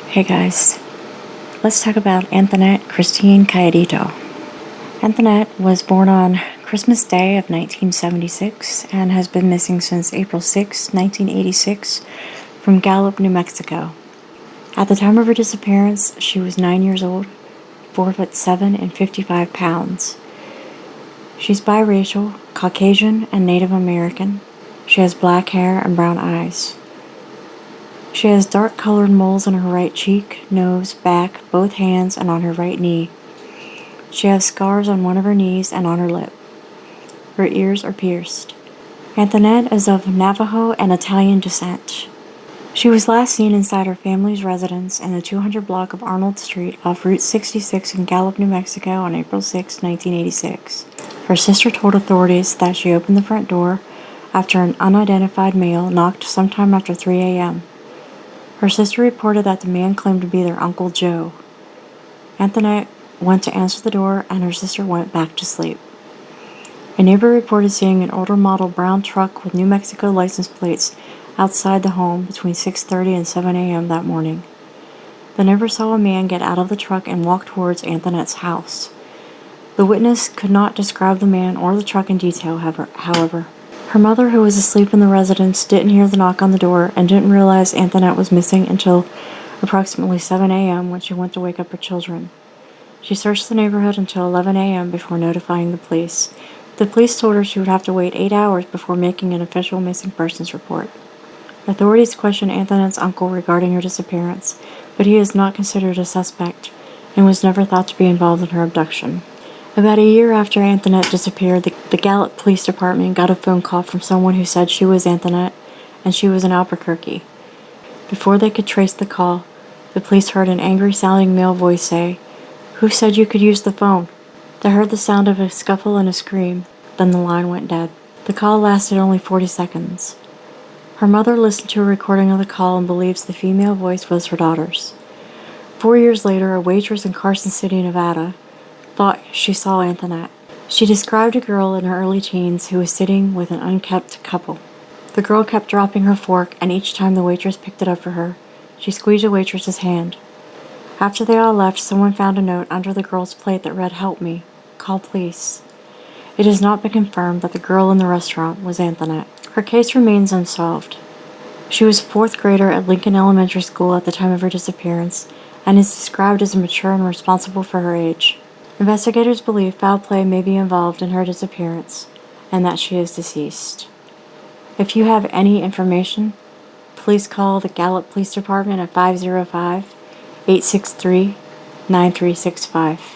Hey guys, let's talk about Anthonette Christine Cayedito. Anthonette was born on Christmas Day of 1976 and has been missing since April 6, 1986 from Gallup, New Mexico. At the time of her disappearance, she was 9 years old, 4'7" and 55 pounds. She's biracial, Caucasian, and Native American. She has black hair and brown eyes. She has dark-colored moles on her right cheek, nose, back, both hands, and on her right knee. She has scars on one of her knees and on her lip. Her ears are pierced. Anthonette is of Navajo and Italian descent. She was last seen inside her family's residence in the 200 block of Arnold Street off Route 66 in Gallup, New Mexico on April 6, 1986. Her sister told authorities that she opened the front door after an unidentified male knocked sometime after 3 a.m. Her sister reported that the man claimed to be their Uncle Joe. Anthonette went to answer the door and her sister went back to sleep. A neighbor reported seeing an older model brown truck with New Mexico license plates outside the home between 6:30 and 7 a.m. that morning. The neighbor saw a man get out of the truck and walk towards Anthonette's house. The witness could not describe the man or the truck in detail, however. Her mother, who was asleep in the residence, didn't hear the knock on the door and didn't realize Anthonette was missing until approximately 7 a.m. when she went to wake up her children. She searched the neighborhood until 11 a.m. before notifying the police. The police told her she would have to wait 8 hours before making an official missing persons report. Authorities questioned Anthonette's uncle regarding her disappearance, but he is not considered a suspect and was never thought to be involved in her abduction. About a year after Anthonette disappeared, the Gallup Police Department got a phone call from someone who said she was Anthonette and she was in Albuquerque. Before they could trace the call, the police heard an angry-sounding male voice say, "Who said you could use the phone?" They heard the sound of a scuffle and a scream, then the line went dead. The call lasted only 40 seconds. Her mother listened to a recording of the call and believes the female voice was her daughter's. 4 years later, a waitress in Carson City, Nevada, thought she saw Anthonette. She described a girl in her early teens who was sitting with an unkempt couple. The girl kept dropping her fork, and each time the waitress picked it up for her, she squeezed the waitress's hand. After they all left, someone found a note under the girl's plate that read, "Help me. Call police." It has not been confirmed that the girl in the restaurant was Anthonette. Her case remains unsolved. She was a 4th grader at Lincoln Elementary School at the time of her disappearance and is described as mature and responsible for her age. Investigators believe foul play may be involved in her disappearance and that she is deceased. If you have any information, please call the Gallup Police Department at 505-863-9365.